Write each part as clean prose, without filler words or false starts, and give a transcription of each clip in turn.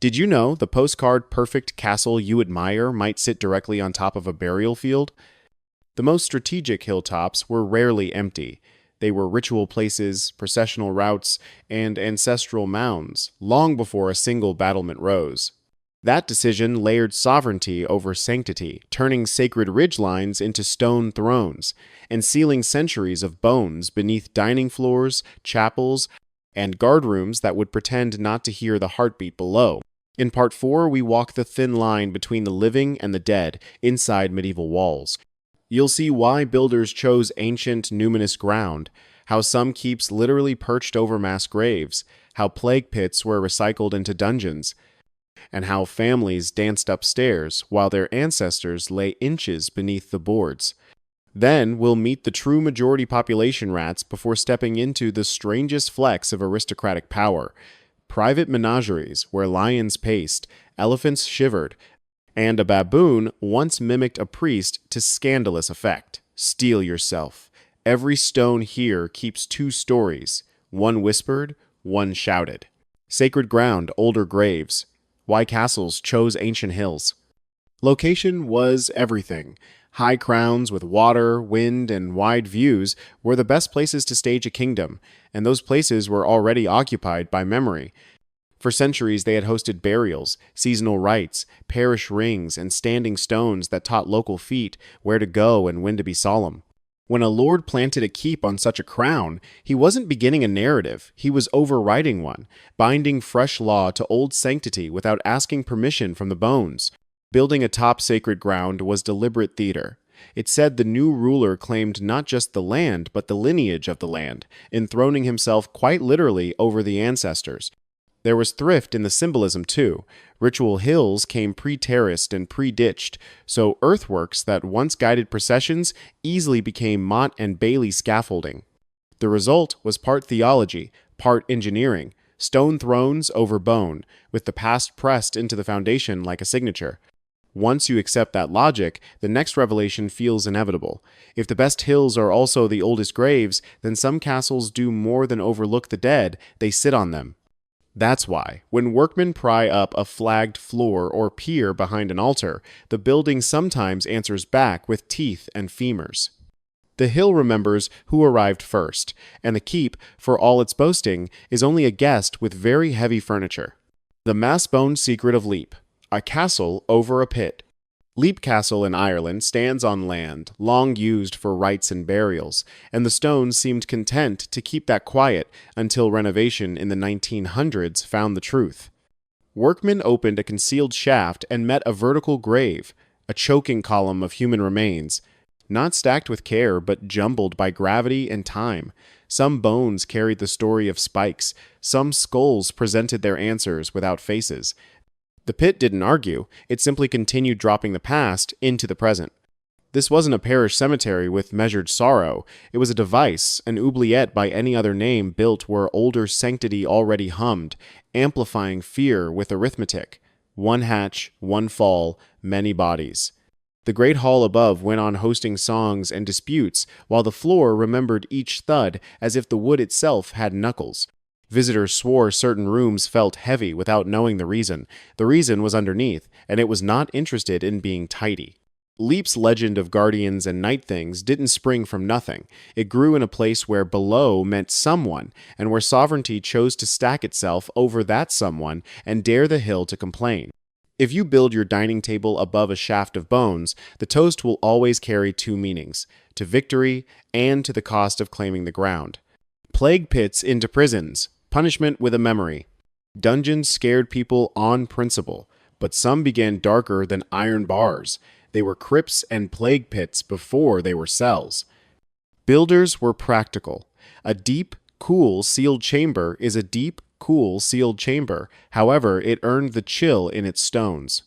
Did you know the postcard perfect castle you admire might sit directly on top of a burial field? The most strategic hilltops were rarely empty. They were ritual places, processional routes, and ancestral mounds, long before a single battlement rose. That decision layered sovereignty over sanctity, turning sacred ridgelines into stone thrones, and sealing centuries of bones beneath dining floors, chapels, and guardrooms that would pretend not to hear the heartbeat below. In Part 4, we walk the thin line between the living and the dead inside medieval walls. You'll see why builders chose ancient, numinous ground, how some keeps literally perched over mass graves, how plague pits were recycled into dungeons, and how families danced upstairs while their ancestors lay inches beneath the boards. Then we'll meet the true majority population rats before stepping into the strangest flex of aristocratic power. Private menageries where lions paced, elephants shivered, and a baboon once mimicked a priest to scandalous effect. Steel yourself. Every stone here keeps two stories, one whispered, one shouted. Sacred ground, older graves. Why castles chose ancient hills. Location was everything. High crowns with water, wind, and wide views were the best places to stage a kingdom, and those places were already occupied by memory. For centuries they had hosted burials, seasonal rites, parish rings, and standing stones that taught local feet where to go and when to be solemn. When a lord planted a keep on such a crown, he wasn't beginning a narrative, he was overriding one, binding fresh law to old sanctity without asking permission from the bones. Building atop sacred ground was deliberate theater. It said the new ruler claimed not just the land, but the lineage of the land, enthroning himself quite literally over the ancestors. There was thrift in the symbolism too. Ritual hills came pre-terraced and pre-ditched, so earthworks that once guided processions easily became Mott and Bailey scaffolding. The result was part theology, part engineering, stone thrones over bone, with the past pressed into the foundation like a signature. Once you accept that logic, the next revelation feels inevitable. If the best hills are also the oldest graves, then some castles do more than overlook the dead, they sit on them. That's why, when workmen pry up a flagged floor or pier behind an altar, the building sometimes answers back with teeth and femurs. The hill remembers who arrived first, and the keep, for all its boasting, is only a guest with very heavy furniture. The mass-bone secret of Leap. A castle over a pit. Leap Castle in Ireland stands on land, long used for rites and burials, and the stones seemed content to keep that quiet until renovation in the 1900s found the truth. Workmen opened a concealed shaft and met a vertical grave, a choking column of human remains, not stacked with care but jumbled by gravity and time. Some bones carried the story of spikes, some skulls presented their answers without faces. The pit didn't argue, it simply continued dropping the past into the present. This wasn't a parish cemetery with measured sorrow, it was a device, an oubliette by any other name built where older sanctity already hummed, amplifying fear with arithmetic. One hatch, one fall, many bodies. The great hall above went on hosting songs and disputes, while the floor remembered each thud as if the wood itself had knuckles. Visitors swore certain rooms felt heavy without knowing the reason. The reason was underneath, and it was not interested in being tidy. Leap's legend of guardians and night things didn't spring from nothing. It grew in a place where below meant someone, and where sovereignty chose to stack itself over that someone and dare the hill to complain. If you build your dining table above a shaft of bones, the toast will always carry two meanings, to victory and to the cost of claiming the ground. Plague pits into prisons. Punishment with a memory. Dungeons scared people on principle, but some began darker than iron bars. They were crypts and plague pits before they were cells. Builders were practical. A deep, cool, sealed chamber is a deep, cool, sealed chamber. However, it earned the chill in its stones.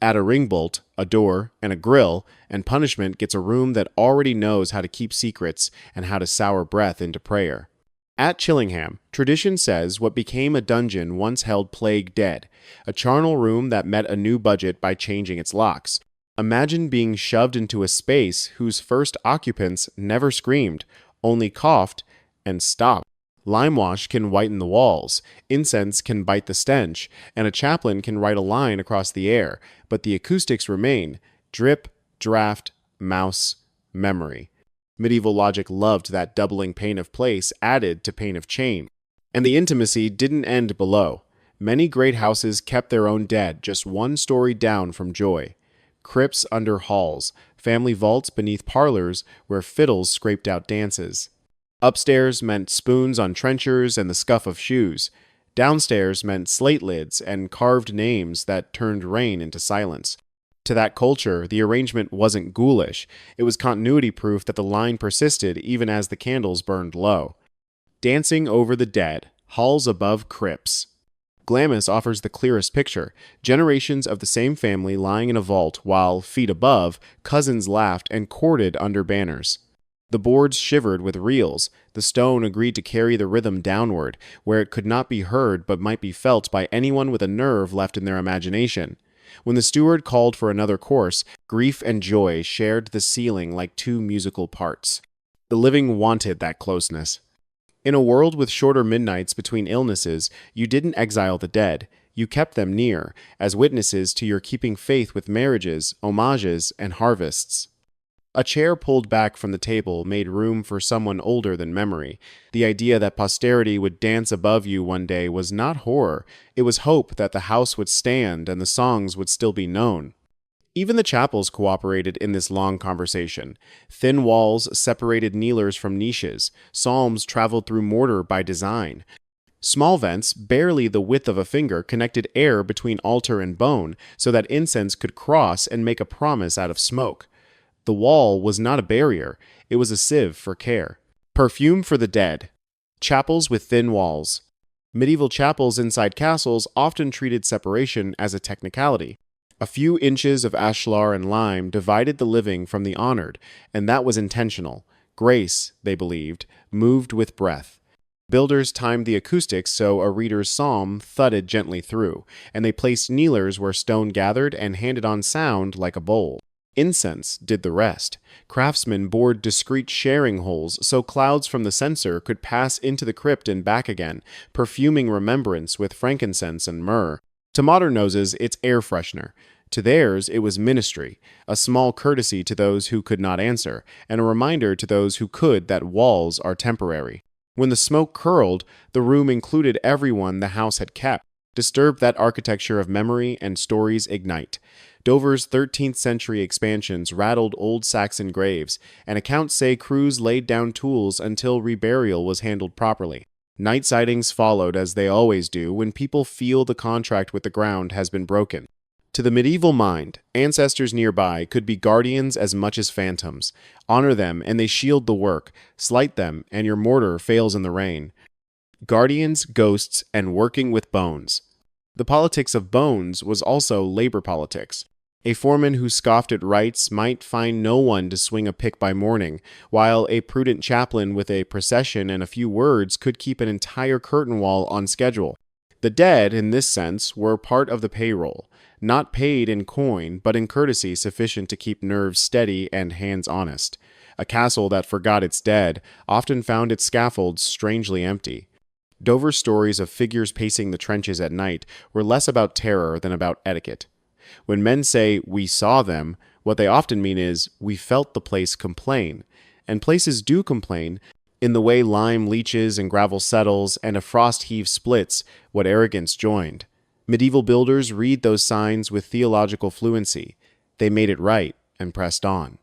Add a ring bolt, a door, and a grill, and punishment gets a room that already knows how to keep secrets and how to sour breath into prayer. At Chillingham, tradition says what became a dungeon once held plague dead, a charnel room that met a new budget by changing its locks. Imagine being shoved into a space whose first occupants never screamed, only coughed and stopped. Limewash can whiten the walls, incense can bite the stench, and a chaplain can write a line across the air, but the acoustics remain: drip, draft, mouse, memory. Medieval logic loved that doubling pain of place added to pain of chain. And the intimacy didn't end below. Many great houses kept their own dead just one story down from joy. Crypts under halls, family vaults beneath parlors where fiddles scraped out dances. Upstairs meant spoons on trenchers and the scuff of shoes. Downstairs meant slate lids and carved names that turned rain into silence. To that culture, the arrangement wasn't ghoulish. It was continuity proof that the line persisted even as the candles burned low. Dancing over the dead, halls above crypts. Glamis offers the clearest picture: generations of the same family lying in a vault while, feet above, cousins laughed and courted under banners. The boards shivered with reels. The stone agreed to carry the rhythm downward, where it could not be heard but might be felt by anyone with a nerve left in their imagination. When the steward called for another course, grief and joy shared the ceiling like two musical parts. The living wanted that closeness. In a world with shorter midnights between illnesses, you didn't exile the dead. You kept them near, as witnesses to your keeping faith with marriages, homages, and harvests. A chair pulled back from the table made room for someone older than memory. The idea that posterity would dance above you one day was not horror. It was hope that the house would stand and the songs would still be known. Even the chapels cooperated in this long conversation. Thin walls separated kneelers from niches. Psalms traveled through mortar by design. Small vents, barely the width of a finger, connected air between altar and bone so that incense could cross and make a promise out of smoke. The wall was not a barrier. It was a sieve for care. Perfume for the dead. Chapels with thin walls. Medieval chapels inside castles often treated separation as a technicality. A few inches of ashlar and lime divided the living from the honored, and that was intentional. Grace, they believed, moved with breath. Builders timed the acoustics so a reader's psalm thudded gently through, and they placed kneelers where stone gathered and handed on sound like a bowl. Incense did the rest. Craftsmen bored discreet sharing holes so clouds from the censer could pass into the crypt and back again, perfuming remembrance with frankincense and myrrh. To modern noses, it's air freshener. To theirs, it was ministry, a small courtesy to those who could not answer, and a reminder to those who could that walls are temporary. When the smoke curled, the room included everyone the house had kept. Disturb that architecture of memory and stories ignite. Dover's 13th century expansions rattled old Saxon graves, and accounts say crews laid down tools until reburial was handled properly. Night sightings followed, as they always do when people feel the contract with the ground has been broken. To the medieval mind, ancestors nearby could be guardians as much as phantoms. Honor them and they shield the work. Slight them and your mortar fails in the rain. Guardians, ghosts, and working with bones. The politics of bones was also labor politics. A foreman who scoffed at rights might find no one to swing a pick by morning, while a prudent chaplain with a procession and a few words could keep an entire curtain wall on schedule. The dead, in this sense, were part of the payroll, not paid in coin, but in courtesy sufficient to keep nerves steady and hands honest. A castle that forgot its dead often found its scaffolds strangely empty. Dover's stories of figures pacing the trenches at night were less about terror than about etiquette. When men say, "we saw them," what they often mean is, "we felt the place complain." And places do complain, in the way lime leaches and gravel settles and a frost heave splits what arrogance joined. Medieval builders read those signs with theological fluency. They made it right and pressed on.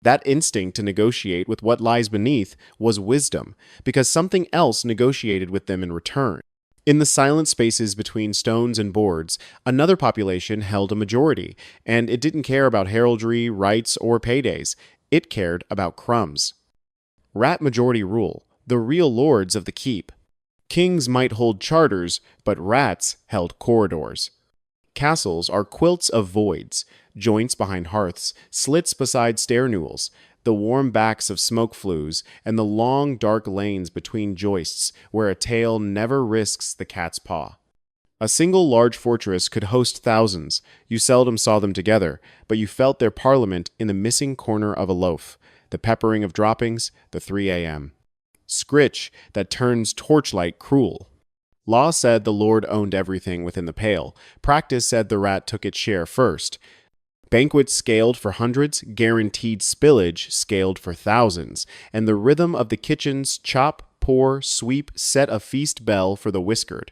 That instinct to negotiate with what lies beneath was wisdom, because something else negotiated with them in return. In the silent spaces between stones and boards, another population held a majority, and it didn't care about heraldry, rights, or paydays. It cared about crumbs. Rat majority rule, the real lords of the keep. Kings might hold charters, but rats held corridors. Castles are quilts of voids, joints behind hearths, slits beside stair newels, the warm backs of smoke flues, and the long, dark lanes between joists where a tail never risks the cat's paw. A single large fortress could host thousands. You seldom saw them together, but you felt their parliament in the missing corner of a loaf, the peppering of droppings, the 3 a.m. scritch that turns torchlight cruel. Law said the Lord owned everything within the pale. Practice said the rat took its share first. Banquets scaled for hundreds, guaranteed spillage scaled for thousands, and the rhythm of the kitchen's chop, pour, sweep set a feast bell for the whiskered.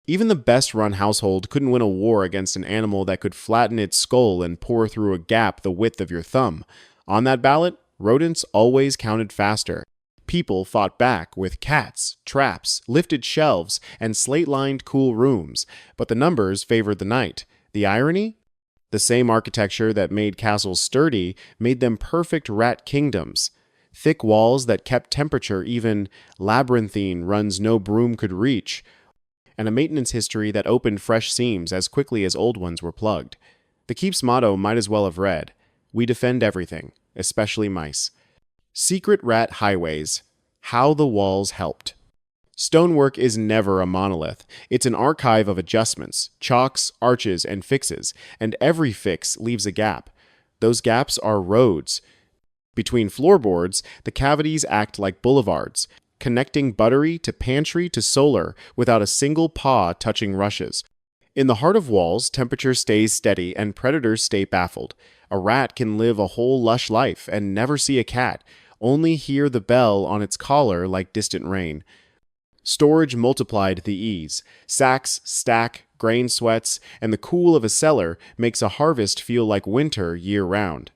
Even the best-run household couldn't win a war against an animal that could flatten its skull and pour through a gap the width of your thumb. On that ballot, rodents always counted faster. People fought back with cats, traps, lifted shelves, and slate-lined cool rooms, but the numbers favored the knight. The irony? The same architecture that made castles sturdy made them perfect rat kingdoms. Thick walls that kept temperature even labyrinthine runs no broom could reach, and a maintenance history that opened fresh seams as quickly as old ones were plugged. The keep's motto might as well have read, "We defend everything, especially mice." Secret rat highways. How the walls helped. Stonework is never a monolith. It's an archive of adjustments, chalks, arches, and fixes, and every fix leaves a gap. Those gaps are roads. Between floorboards, the cavities act like boulevards, connecting buttery to pantry to solar without a single paw touching rushes. In the heart of walls, temperature stays steady and predators stay baffled. A rat can live a whole lush life and never see a cat, only hear the bell on its collar like distant rain. Storage multiplied the ease. Sacks, stack, grain sweats, and the cool of a cellar makes a harvest feel like winter year-round.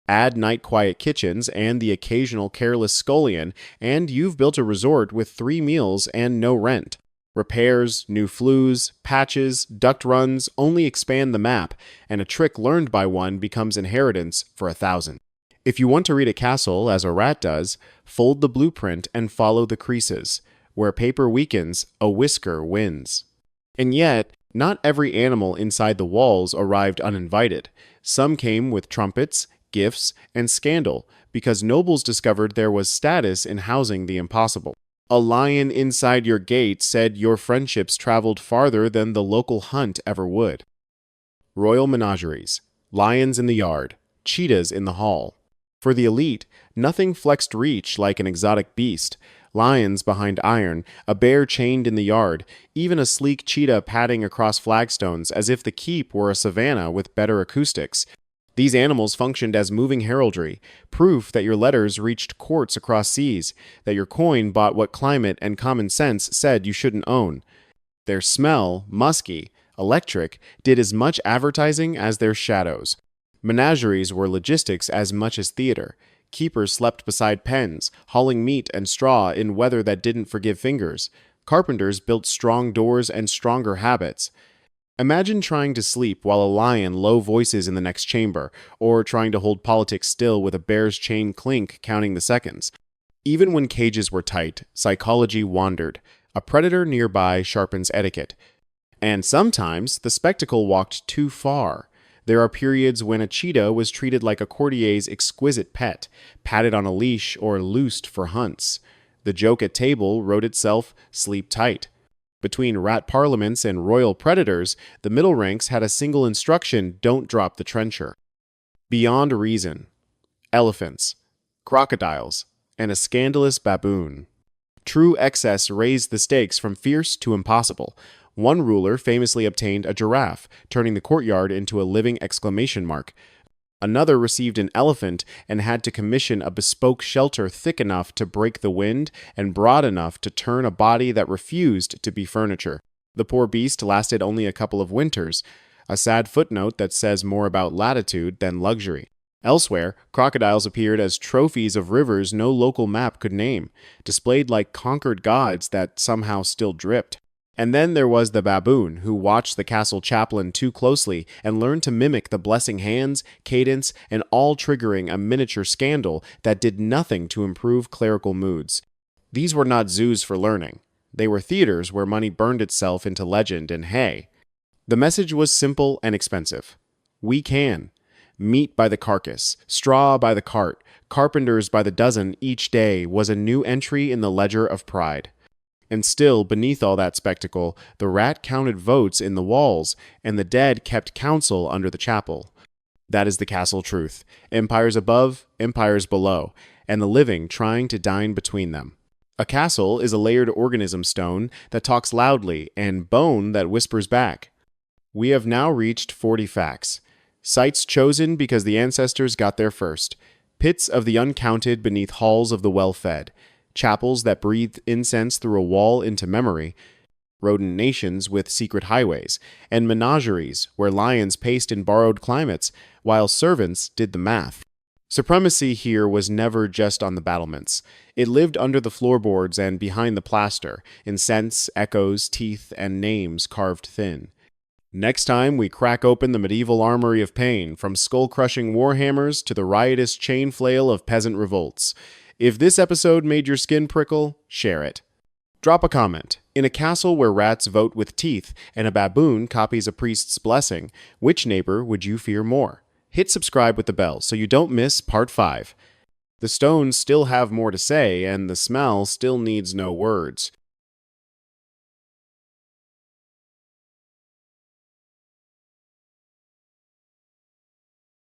Add night-quiet kitchens and the occasional careless scullion, and you've built a resort with 3 meals and no rent. Repairs, new flues, patches, duct runs only expand the map, and a trick learned by one becomes inheritance for 1,000. If you want to read a castle, as a rat does, fold the blueprint and follow the creases. Where paper weakens, a whisker wins. And yet, not every animal inside the walls arrived uninvited. Some came with trumpets, gifts, and scandal, because nobles discovered there was status in housing the impossible. A lion inside your gate said your friendships traveled farther than the local hunt ever would. Royal menageries. Lions in the yard. Cheetahs in the hall. For the elite, nothing flexed reach like an exotic beast. Lions behind iron, a bear chained in the yard, even a sleek cheetah padding across flagstones as if the keep were a savanna with better acoustics. These animals functioned as moving heraldry, proof that your letters reached courts across seas, that your coin bought what climate and common sense said you shouldn't own. Their smell, musky, electric, did as much advertising as their shadows. Menageries were logistics as much as theater. Keepers slept beside pens, hauling meat and straw in weather that didn't forgive fingers. Carpenters built strong doors and stronger habits. Imagine trying to sleep while a lion low voices in the next chamber, or trying to hold politics still with a bear's chain clink counting the seconds. Even when cages were tight, psychology wandered. A predator nearby sharpens etiquette. And sometimes the spectacle walked too far. There are periods when a cheetah was treated like a courtier's exquisite pet, patted on a leash or loosed for hunts. The joke at table wrote itself, "Sleep tight." Between rat parliaments and royal predators, the middle ranks had a single instruction: don't drop the trencher. Beyond reason. Elephants, crocodiles, and a scandalous baboon. True excess raised the stakes from fierce to impossible. One ruler famously obtained a giraffe, turning the courtyard into a living exclamation mark. Another received an elephant and had to commission a bespoke shelter thick enough to break the wind and broad enough to turn a body that refused to be furniture. The poor beast lasted only a couple of winters, a sad footnote that says more about latitude than luxury. Elsewhere, crocodiles appeared as trophies of rivers no local map could name, displayed like conquered gods that somehow still dripped. And then there was the baboon, who watched the castle chaplain too closely and learned to mimic the blessing hands, cadence, and all triggering a miniature scandal that did nothing to improve clerical moods. These were not zoos for learning. They were theaters where money burned itself into legend and hay. The message was simple and expensive. We can. Meat by the carcass, straw by the cart, carpenters by the dozen each day was a new entry in the ledger of pride. And still, beneath all that spectacle, the rat counted votes in the walls, and the dead kept counsel under the chapel. That is the castle truth. Empires above, empires below, and the living trying to dine between them. A castle is a layered organism stone that talks loudly and bone that whispers back. We have now reached 40 facts. Sites chosen because the ancestors got there first. Pits of the uncounted beneath halls of the well-fed. Chapels that breathed incense through a wall into memory. Rodent nations with secret highways. And menageries where lions paced in borrowed climates while servants did the math. Supremacy here was never just on the battlements. It lived under the floorboards and behind the plaster, in scents, echoes, teeth, and names carved thin. Next time, we crack open the medieval armory of pain, from skull-crushing warhammers to the riotous chain flail of peasant revolts. If this episode made your skin prickle, share it. Drop a comment. In a castle where rats vote with teeth and a baboon copies a priest's blessing, which neighbor would you fear more? Hit subscribe with the bell so you don't miss part 5. The stones still have more to say, and the smell still needs no words.